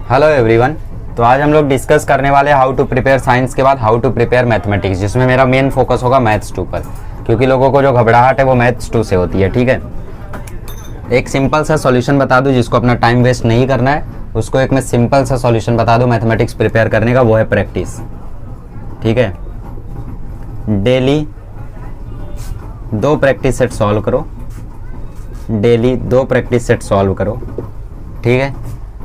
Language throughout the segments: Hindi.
Hello everyone. तो आज हम लोग डिस्कस करने वाले हाउ टू प्रिपेयर साइंस के बाद हाउ टू प्रिपेयर मैथमेटिक्स, जिसमें मेरा मेन फोकस होगा मैथ्स 2 पर, क्योंकि लोगों को जो घबराहट है वो मैथ्स 2 से होती है। ठीक है, एक सिंपल सा सॉल्यूशन बता दूं जिसको अपना टाइम वेस्ट नहीं करना है, उसको एक मैं सिंपल सा सॉल्यूशन बता दूं मैथमेटिक्स प्रिपेयर करने का, वो है प्रैक्टिस। ठीक है, डेली 2 प्रैक्टिस सेट सॉल्व करो, डेली 2 प्रैक्टिस सेट सॉल्व करो। ठीक है,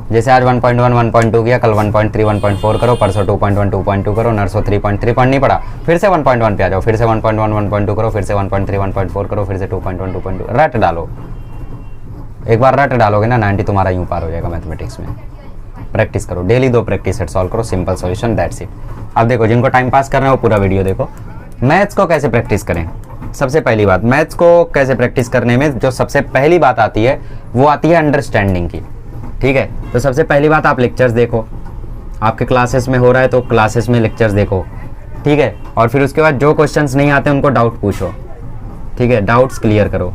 जैसे आज 1.1 1.2 किया, कल 1.3 1.4 करो, परसों 2.1 2.2 करो, नरसों 3.3 पढ़ नहीं पड़ा, फिर से 1.1 पे आ जाओ, फिर से 1.1 1.2 करो, फिर से 1.3 1.4 करो, फिर से 2.1 2.2 रट डालो। एक बार रट डालोगे ना 90 तुम्हारा यूं पार हो जाएगा मैथमेटिक्स में। प्रैक्टिस करो, डेली 2 प्रैक्टिस सेट सॉल्व करो, सिंपल सॉल्यूशन, दैट्स इट। अब देखो, जिनको टाइम पास करना है वो पूरा वीडियो देखो। मैथ्स को कैसे प्रैक्टिस करें? सबसे पहली बात, मैथ्स को कैसे प्रैक्टिस करने में जो सबसे पहली बात आती है वो आती है अंडरस्टैंडिंग की। ठीक है, तो सबसे पहली बात आप लेक्चर्स देखो, आपके क्लासेस में हो रहा है तो क्लासेस में लेक्चर्स देखो। ठीक है, और फिर उसके बाद जो क्वेश्चंस नहीं आते उनको डाउट पूछो। ठीक है, डाउट्स क्लियर करो।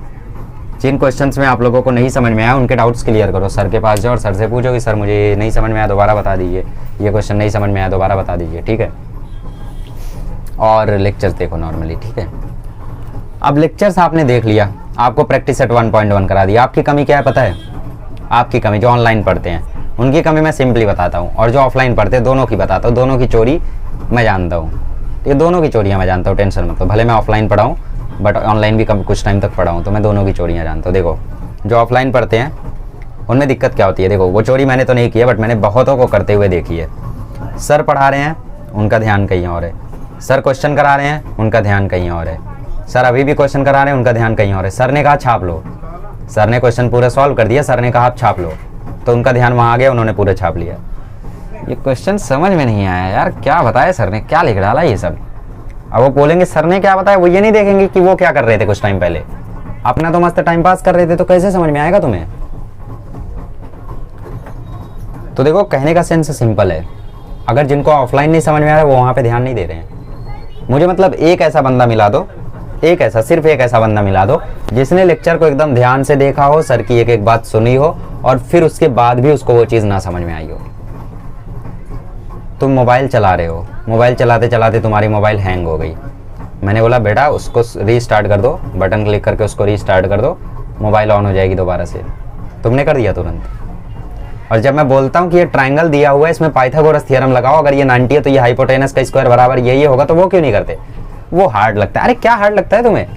जिन क्वेश्चंस में आप लोगों को नहीं समझ में आया उनके डाउट्स क्लियर करो, सर के पास जाओ और सर से पूछो कि सर मुझे ये नहीं समझ में आया, दोबारा बता दीजिए, ये क्वेश्चन नहीं समझ में आया, दोबारा बता दीजिए। ठीक है, और लेक्चर्स देखो नॉर्मली। ठीक है, अब लेक्चर्स आपने देख लिया, आपको प्रैक्टिस सेट 1.1 करा दिया। आपकी कमी क्या है पता है? आपकी कमी, जो ऑनलाइन पढ़ते हैं उनकी कमी मैं सिंपली बताता हूँ, और जो ऑफलाइन पढ़ते हैं दोनों की बताता हूँ। दोनों की चोरी मैं जानता हूँ, ये दोनों की चोरियाँ मैं जानता हूँ, टेंशन मत लो। भले मैं ऑफलाइन पढ़ाऊँ बट ऑनलाइन भी कुछ टाइम तक पढ़ाऊँ, तो मैं दोनों की चोरियाँ जानता हूँ। देखो, जो ऑफलाइन पढ़ते हैं उनमें दिक्कत क्या होती है, देखो वो चोरी मैंने तो नहीं की है बट मैंने बहुतों को करते हुए देखी है। सर पढ़ा रहे हैं, उनका ध्यान कहीं और है, सर क्वेश्चन करा रहे हैं, उनका ध्यान कहीं और है, सर अभी भी क्वेश्चन करा रहे हैं, उनका ध्यान कहीं और है। सर ने कहा छाप लो, सर ने क्वेश्चन पूरा सॉल्व कर दिया, सर ने कहा आप छाप लो, तो उनका ध्यान वहाँ आ गया, उन्होंने पूरा छाप लिया। ये क्वेश्चन समझ में नहीं आया यार, क्या बताया सर ने, क्या लिख डाला ये सब। अब वो बोलेंगे सर ने क्या बताया, वो ये नहीं देखेंगे कि वो क्या कर रहे थे कुछ टाइम पहले। अपना तो मस्त टाइम पास कर रहे थे, तो कैसे समझ में आएगा तुम्हें? तो देखो, कहने का सेंस सिंपल है, अगर जिनको ऑफलाइन नहीं समझ में आ रहा है वो वहाँ पे ध्यान नहीं दे रहे हैं। मुझे मतलब एक ऐसा बंदा मिला दो, एक ऐसा, सिर्फ एक ऐसा बंदा मिला दो जिसने लेक्चर को एकदम ध्यान से देखा हो, सर की एक एक बात सुनी हो, और फिर उसके बाद भी उसको वो चीज़ ना समझ में आई हो। तुम मोबाइल चला रहे हो, मोबाइल चलाते चलाते तुम्हारी मोबाइल हैंग हो गई, मैंने बोला बेटा उसको रीस्टार्ट कर दो, बटन क्लिक करके उसको रीस्टार्ट कर दो, मोबाइल ऑन हो जाएगी दोबारा से। तुमने कर दिया तुरंत। और जब मैं बोलता हूँ कि ये ट्रायंगल दिया हुआ है, इसमें पाइथागोरस थ्योरम लगाओ, अगर ये 90 है तो ये हाइपोटेनस का स्क्वायर बराबर ये होगा, तो वो क्यों नहीं करते? वो हार्ड लगता है। अरे क्या हार्ड लगता है तुम्हें?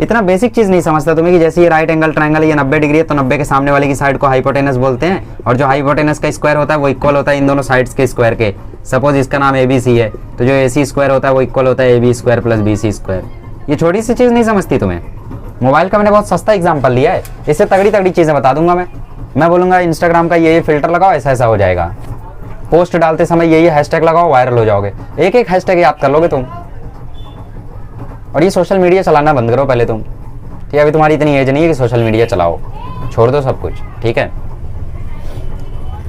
इतना बेसिक चीज नहीं समझता तुम्हें कि जैसे ये राइट एंगल ट्रायंगल ये 90 डिग्री है, तो 90 के सामने वाली की साइड को हाइपोटेनस बोलते हैं, और जो हाइपोटेनस का स्क्वायर होता है वो इक्वल होता है इन दोनों साइड्स के स्क्वायर के। सपोज इसका नाम ABC है, तो जो AC स्क्वायर होता है वो इक्वल होता है AB square plus BC square. ये छोटी सी चीज नहीं समझती तुम्हें? मोबाइल का मैंने बहुत सस्ता एग्जाम्पल लिया है, इससे तगड़ी तगड़ी चीजें बता दूंगा मैं बोलूंगा इंस्टाग्राम का ये फिल्टर लगाओ, ऐसा ऐसा हो जाएगा। पोस्ट डालते समय ये हैशटैग लगाओ, वायरल हो जाओगे। एक एक हैशटैग याद कर लोगे तुम। और ये सोशल मीडिया चलाना बंद करो पहले तुम। ठीक है, अभी तुम्हारी इतनी एज नहीं है कि सोशल मीडिया चलाओ, छोड़ दो सब कुछ। ठीक है,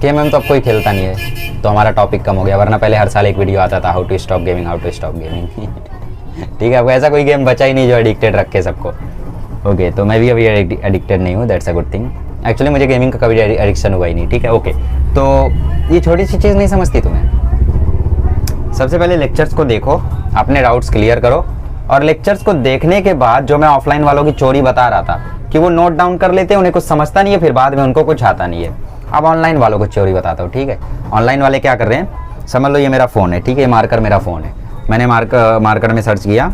गेम में तो अब कोई खेलता नहीं है, तो हमारा टॉपिक कम हो गया, वरना पहले हर साल एक वीडियो आता था, how to stop gaming, how to stop gaming. ठीक है, अब ऐसा कोई गेम बचा ही नहीं जो एडिक्टेड रखे सबको। ओके, तो मैं भी अभी एडिक्टेड नहीं हूँ, that's a good thing. Actually मुझे गेमिंग का कभी एडिक्शन हुआ ही नहीं। ठीक है, ओके, तो ये छोटी सी चीज़ नहीं समझती तुम्हें? सबसे पहले लेक्चर्स को देखो, अपने डाउट्स क्लियर करो, और लेक्चर्स को देखने के बाद जो मैं ऑफलाइन वालों की चोरी बता रहा था कि वो नोट डाउन कर लेते हैं, उन्हें कुछ समझता नहीं है, फिर बाद में उनको कुछ आता नहीं है। अब ऑनलाइन वालों को चोरी बताता हूँ। ठीक है, ऑनलाइन वाले क्या कर रहे हैं, समझ लो ये मेरा फ़ोन है। ठीक है, मार्कर मेरा फ़ोन है, मैंने मार्कर में सर्च किया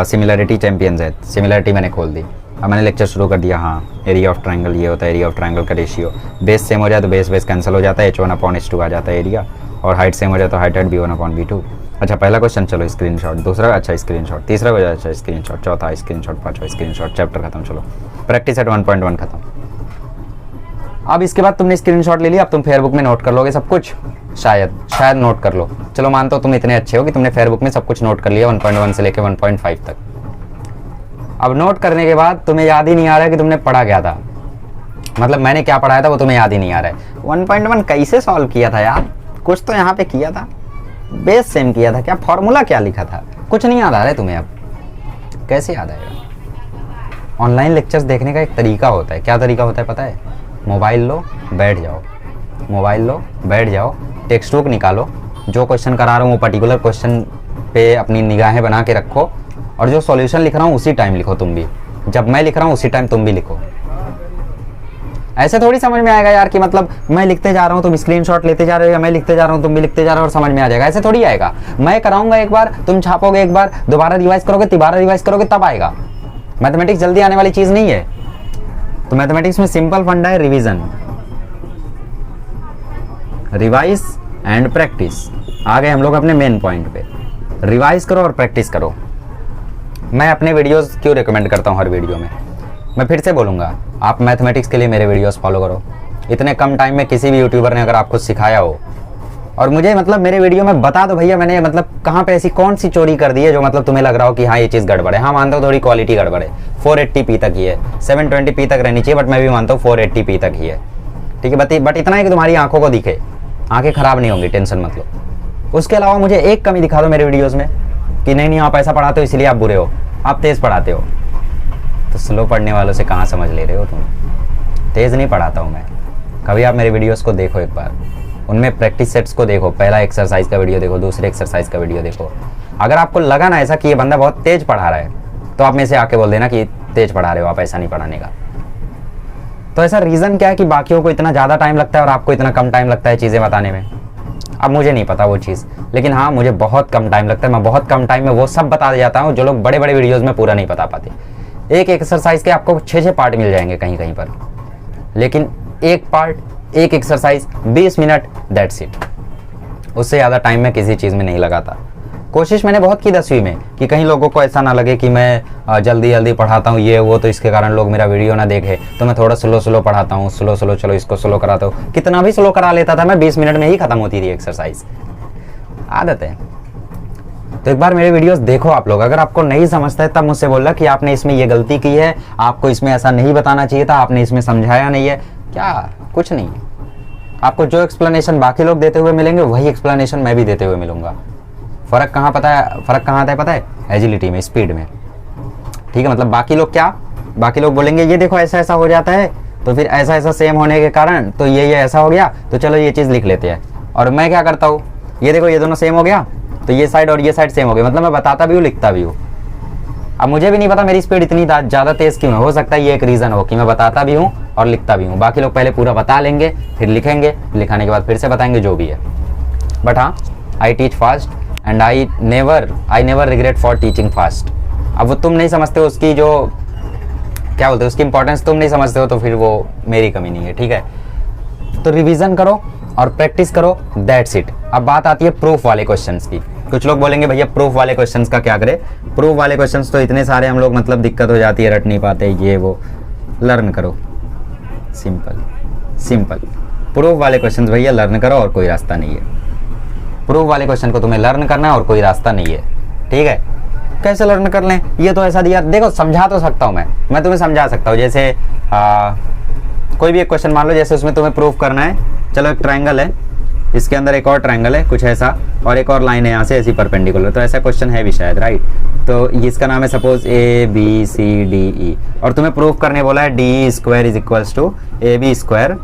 सिमिलरिटी चैंपियंस है, सिमिलरिटी मैंने खोल दी। अब मैंने लेक्चर शुरू कर दिया। हाँ, एरिया ऑफ ट्रायंगल ये होता है, एरिया ऑफ ट्रायंगल का रेशियो, बेस सेम हो जाए तो बेस कैंसिल हो जाता है, H1/H2 आ जाता है एरिया, और हाइट सेम हो जाए तो हाइट B1/B2। अच्छा, पहला क्वेश्चन, चलो स्क्रीनशॉट। दूसरा, अच्छा स्क्रीनशॉट। तीसरा हो जाए, अच्छा स्क्रीनशॉट। चौथा स्क्रीनशॉट। पांचवा स्क्रीनशॉट। चैप्टर खत्म। चलो प्रैक्टिस सेट 1.1 खत्म। अब इसके बाद तुमने स्क्रीनशॉट ले लिया, अब तुम फेयरबुक में नोट कर लोगे सब कुछ, शायद नोट कर लो। चलो मानता हूँ तुम इतने अच्छे हो कि तुमने फेयरबुक में सब कुछ नोट कर लिया 1.1 से लेकर 1.5 तक। अब नोट करने के बाद तुम्हें याद ही नहीं आ रहा है कि तुमने पढ़ा क्या था, मतलब मैंने क्या पढ़ाया था वो तुम्हें याद ही नहीं आ रहा है। 1.1 कैसे सॉल्व किया था यार, कुछ तो यहाँ पे किया था, बेस सेम किया था, क्या फॉर्मूला क्या लिखा था, कुछ नहीं याद आ रहा है तुम्हें। अब कैसे याद आएगा? ऑनलाइन लेक्चर्स देखने का एक तरीका होता है। क्या तरीका होता है पता है? मोबाइल लो, बैठ जाओ, मोबाइल लो, बैठ जाओ, टेक्स्ट बुक निकालो, जो क्वेश्चन करा रहा हूँ वो पर्टिकुलर क्वेश्चन पे अपनी निगाहें बना के रखो, और जो सॉल्यूशन लिख रहा हूँ उसी टाइम लिखो तुम भी, जब मैं लिख रहा हूँ उसी टाइम तुम भी लिखो। ऐसे थोड़ी समझ में आएगा यार कि मतलब मैं लिखते जा रहा हूँ तुम स्क्रीनशॉट लेते जा रहे हो, या मैं लिखते जा रहा हूँ तुम भी लिखते जा रहे हो और समझ में आ जाएगा, ऐसे थोड़ी आएगा। मैं कराऊंगा एक बार, तुम छापोगे एक बार, दोबारा रिवाइज करोगे, तिबारा रिवाइज करोगे, तब आएगा। मैथमेटिक्स जल्दी आने वाली चीज नहीं है। तो मैथमेटिक्स में सिंपल फंडा है रिवीजन, रिवाइज एंड प्रैक्टिस। आ गए हम लोग अपने मेन पॉइंट पे, रिवाइज करो और प्रैक्टिस करो। मैं अपने वीडियोस क्यों रिकमेंड करता हूँ हर वीडियो में, मैं फिर से बोलूँगा, आप मैथमेटिक्स के लिए मेरे वीडियोस फॉलो करो। इतने कम टाइम में किसी भी यूट्यूबर ने अगर आपको सिखाया हो, और मुझे मतलब मेरे वीडियो में बता दो भैया मैंने मतलब कहाँ पे ऐसी कौन सी चोरी कर दी है जो मतलब तुम्हें लग रहा हो कि हाँ ये चीज़ गड़बड़ है। हाँ मानता हूँ थोड़ी क्वालिटी गड़बड़ है, 480p तक ही है, 720p तक रहनी चाहिए, बट मैं भी मानता हूँ 480p तक ही है, ठीक है। बट इतना है कि तुम्हारी आंखों को दिखे, आंखें खराब नहीं होंगी, टेंशन मत लो। उसके अलावा मुझे एक कमी दिखा दो मेरे वीडियोज़ में कि नहीं आप ऐसा पढ़ाते हो इसलिए आप बुरे हो, आप तेज़ पढ़ाते हो। तो स्लो पढ़ने वालों से कहाँ समझ ले रहे हो तुम, तेज़ नहीं पढ़ाता हूँ मैं। कभी आप मेरे वीडियोस को देखो एक बार, उनमें प्रैक्टिस सेट्स को देखो, पहला एक्सरसाइज का वीडियो देखो, दूसरे एक्सरसाइज का वीडियो देखो। अगर आपको लगा ना ऐसा कि ये बंदा बहुत तेज़ पढ़ा रहा है, तो आप में से आके बोल देना कि तेज़ पढ़ा रहे हो आप, ऐसा नहीं पढ़ाने का। तो ऐसा रीज़न क्या है कि बाकियों को इतना ज़्यादा टाइम लगता है और आपको इतना कम टाइम लगता है चीज़ें बताने में? अब मुझे नहीं पता वो चीज़, लेकिन हाँ मुझे बहुत कम टाइम लगता है। मैं बहुत कम टाइम में वो सब बता जाता हूँ जो लोग बड़े बड़े वीडियोज़ में पूरा नहीं बता पाते। एक एक्सरसाइज के आपको 6 पार्ट मिल जाएंगे कहीं कहीं पर, लेकिन एक पार्ट, एक एक्सरसाइज 20 मिनट, दैट्स इट। उससे ज़्यादा टाइम मैं किसी चीज़ में नहीं लगाता। कोशिश मैंने बहुत की 10वीं में कि कहीं लोगों को ऐसा ना लगे कि मैं जल्दी जल्दी पढ़ाता हूँ ये वो, तो इसके कारण लोग मेरा वीडियो ना देखे, तो मैं थोड़ा स्लो पढ़ाता हूँ, स्लो चलो इसको स्लो कराता हूँ। कितना भी स्लो करा लेता था मैं, 20 मिनट में ही खत्म होती थी एक्सरसाइज, आदत है। तो एक बार मेरे वीडियोस देखो आप लोग, अगर आपको नहीं समझता है तब मुझसे बोलना कि आपने इसमें ये गलती की है, आपको इसमें ऐसा नहीं बताना चाहिए था, आपने इसमें समझाया नहीं है। क्या, कुछ नहीं। आपको जो एक्सप्लेनेशन बाकी लोग देते हुए मिलेंगे वही एक्सप्लेनेशन मैं भी देते हुए मिलूंगा। फ़र्क कहाँ आता है पता है? एजिलिटी में, स्पीड में, ठीक है। मतलब बाकी लोग बोलेंगे ये देखो ऐसा ऐसा हो जाता है, तो फिर ऐसा ऐसा सेम होने के कारण तो ये ऐसा हो गया, तो चलो ये चीज़ लिख लेते हैं। और मैं क्या करता हूँ, ये देखो ये दोनों सेम हो गया, तो ये साइड और ये साइड सेम हो गया, मतलब मैं बताता भी हूँ लिखता भी हूँ। अब मुझे भी नहीं पता मेरी स्पीड इतनी ज़्यादा तेज़ क्यों है, हो सकता है ये एक रीज़न हो कि मैं बताता भी हूँ और लिखता भी हूँ। बाकी लोग पहले पूरा बता लेंगे, फिर लिखेंगे, लिखाने के बाद फिर से बताएंगे, जो भी है। बट हाँ, I teach fast and I never regret for teaching fast. अब वो तुम नहीं समझते हो उसकी जो क्या बोलते हो उसकी इंपॉर्टेंस तुम नहीं समझते हो, तो फिर वो मेरी कमी नहीं है, ठीक है। तो रिवीजन करो और प्रैक्टिस करो, दैट्स इट। अब बात आती है प्रूफ वाले क्वेश्चंस की। कुछ लोग बोलेंगे भैया प्रूफ वाले क्वेश्चंस का क्या करें? प्रूफ वाले क्वेश्चंस तो इतने सारे हम लोग मतलब दिक्कत हो जाती है, रट नहीं पाते, ये वो। लर्न करो, सिंपल। प्रूफ वाले क्वेश्चंस भैया लर्न करो और कोई रास्ता नहीं है। प्रूफ वाले क्वेश्चन को तुम्हें लर्न करना है और कोई रास्ता नहीं है, ठीक है। कैसे लर्न कर लें? ये तो ऐसा दिया, देखो समझा तो सकता हूँ मैं तुम्हें समझा सकता हूँ। जैसे कोई भी एक क्वेश्चन मान लो, जैसे उसमें तुम्हें प्रूफ करना है, चलो एक ट्रायंगल है, इसके अंदर एक और ट्रायंगल है कुछ ऐसा, और एक और लाइन है यहाँ से ऐसी परपेंडिकुलर, तो ऐसा क्वेश्चन है भी शायद, राइट। तो इसका नाम है सपोज ABCDE, और तुम्हें प्रूफ करने बोला है DE² is equals to AB²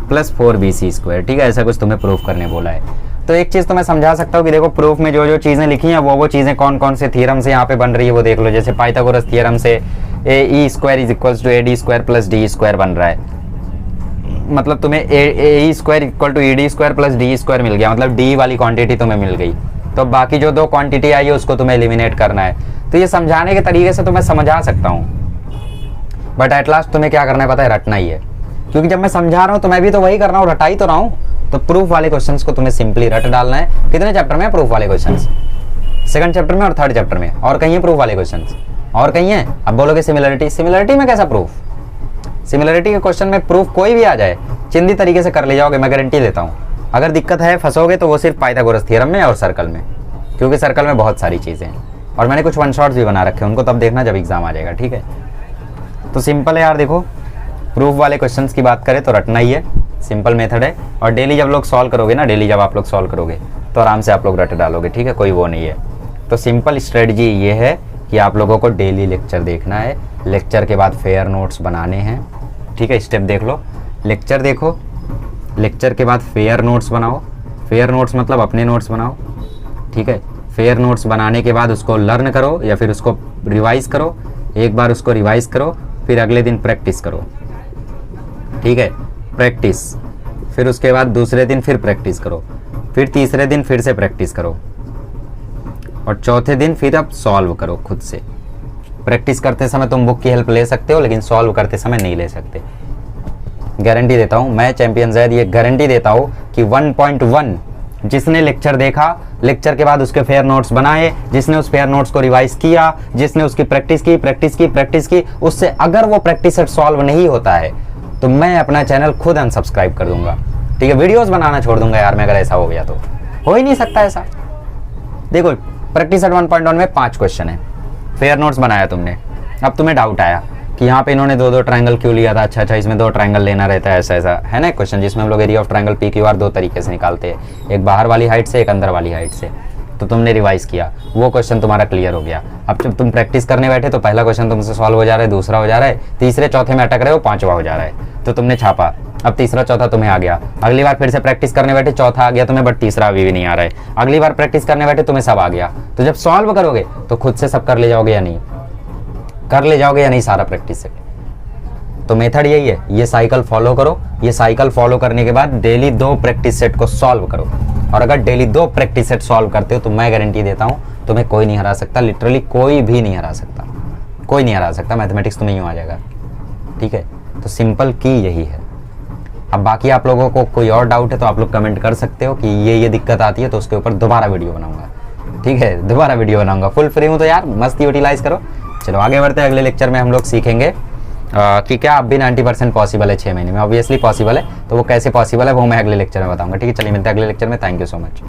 plus 4BC², ठीक है। ऐसा कुछ तुम्हें प्रूफ करने बोला है। तो एक चीज़ तो मैं समझा सकता हूँ कि देखो प्रूफ में जो चीज़ें लिखी हैं वो चीज़ें कौन कौन से थ्योरम से यहाँ पे बन रही है वो देख लो। जैसे पाइथागोरस थ्योरम से AE² is equals to AD² plus DE² बन रहा है, मतलब तुम्हें AE² equal to ED² plus DE² मिल गया, मतलब D वाली क्वांटिटी तुम्हें मिल गई। तो बाकी जो 2 क्वांटिटी आई है उसको तुम्हें एलिमिनेट करना है। तो ये समझाने के तरीके से तो मैं समझा सकता हूँ, बट एट लास्ट तुम्हें क्या करना है पता है? रटना ही है, क्योंकि जब मैं समझा रहा हूँ तो मैं भी तो वही कर रहा हूँ, रटा ही तो रहा हूँ। तो प्रूफ वाले क्वेश्चंस को तुम्हें सिंपली रट डालना है। कितने चैप्टर में है प्रूफ वाले क्वेश्चंस? 2nd चैप्टर में और 3rd चैप्टर में। और कहीं है प्रूफ वाले क्वेश्चंस? और कहीं है? अब बोलोगे सिमिलरिटी में कैसा प्रूफ? सिमिलरिटी के क्वेश्चन में प्रूफ कोई भी आ जाए, चिंदी तरीके से कर ले जाओगे, मैं गारंटी देता हूँ। अगर दिक्कत है, फंसोगे, तो वो सिर्फ पाइथागोरस थ्योरम में और सर्कल में, क्योंकि सर्कल में बहुत सारी चीज़ें हैं और मैंने कुछ 1 शॉट्स भी बना रखे हैं, उनको तब देखना जब एग्जाम आ जाएगा, ठीक है। तो सिंपल है यार, देखो प्रूफ वाले क्वेश्चंस की बात करें तो रटना ही है, सिंपल मेथड है। और डेली जब लोग सॉल्व करोगे ना, डेली जब आप लोग सॉल्व करोगे तो आराम से आप लोग रट डालोगे, ठीक है, कोई वो नहीं है। तो सिंपल स्ट्रेटजी ये है कि आप लोगों को डेली लेक्चर देखना है, लेक्चर के बाद फेयर नोट्स बनाने हैं, ठीक है। स्टेप देख लो, लेक्चर देखो, लेक्चर के बाद फेयर नोट्स बनाओ। फेयर नोट्स मतलब अपने नोट्स बनाओ, ठीक है। फेयर नोट्स बनाने के बाद उसको लर्न करो या फिर उसको रिवाइज करो। एक बार उसको रिवाइज करो, फिर अगले दिन प्रैक्टिस करो, ठीक है, प्रैक्टिस। फिर उसके बाद दूसरे दिन फिर प्रैक्टिस करो, फिर तीसरे दिन फिर से प्रैक्टिस करो, और चौथे दिन फिर अब सॉल्व करो खुद से। प्रैक्टिस करते समय तुम बुक की हेल्प ले सकते हो, लेकिन सॉल्व करते समय नहीं ले सकते। गारंटी देता हूँ मैं, चैंपियन ज़ैद, ये गारंटी देता हूँ कि 1.1 जिसने लेक्चर देखा, लेक्चर के बाद उसके फेयर नोट्स बनाए, जिसने उस फेयर नोट्स को रिवाइज किया, जिसने उसकी प्रैक्टिस की, उससे अगर वो प्रैक्टिस सेट सॉल्व नहीं होता है तो मैं अपना चैनल खुद अनसब्सक्राइब कर दूंगा, ठीक है। वीडियोस बनाना छोड़ दूंगा यार मैं, अगर ऐसा हो गया तो। हो ही नहीं सकता ऐसा। देखो प्रैक्टिस सेट 1.1 में 5 क्वेश्चन है, फेयर नोट्स बनाया तुमने, अब तुम्हें डाउट आया कि यहाँ पे इन्होंने 2-2 ट्रायंगल क्यों लिया था। अच्छा इसमें 2 ट्रायंगल लेना रहता है, ऐसा है ना क्वेश्चन, जिसमें हम लोग एरिया ऑफ ट्रायंगल PQR 2 तरीके से निकालते हैं, एक बाहर वाली हाइट से, एक अंदर वाली हाइट से। तो तुमने रिवाइज किया, वो क्वेश्चन तुम्हारा क्लियर हो गया। अब जब तुम प्रैक्टिस करने बैठे तो पहला क्वेश्चन तुमसे सॉल्व हो जा रहा है, दूसरा हो जा रहा है, तीसरे चौथे में अटक रहे हो, 5वां हो जा रहा है, तो तुमने छापा, अब तीसरा चौथा तुम्हें आ गया। अगली बार फिर से प्रैक्टिस करने बैठे, चौथा आ गया तुम्हें, बट तीसरा अभी भी नहीं आ रहा है। अगली बार प्रैक्टिस करने बैठे तुम्हें सब आ गया। तो जब सॉल्व करोगे तो खुद से सब कर ले जाओगे या नहीं, कर ले जाओगे या नहीं सारा प्रैक्टिस से। तो मेथड यही है, ये साइकिल फॉलो करो। ये साइकिल फॉलो करने के बाद डेली 2 प्रैक्टिस सेट को सॉल्व करो, और अगर डेली 2 प्रैक्टिस सेट सॉल्व करते हो तो मैं गारंटी देता हूं तुम्हें कोई नहीं हरा सकता, लिटरली कोई भी नहीं हरा सकता, कोई नहीं हरा सकता। मैथमेटिक्स तुम्हें यूं आ जाएगा, ठीक है। तो सिंपल की यही है। अब बाकी आप लोगों को कोई और डाउट है तो आप लोग कमेंट कर सकते हो कि ये दिक्कत आती है, तो उसके ऊपर दोबारा वीडियो बनाऊंगा, ठीक है, दोबारा वीडियो बनाऊंगा। फुल फ्री हूँ तो यार मस्त यूटिलाइज करो। चलो आगे बढ़ते हैं, अगले लेक्चर में हम लोग सीखेंगे कि क्या अब भी 90% पॉसिबल है 6 महीने में। ऑब्वियसली पॉसिबल है, तो वो कैसे पॉसिबल है वो मैं अगले लेक्चर में बताऊंगा, ठीक है। चलिए मिलते हैं अगले लेक्चर में। Thank you so much.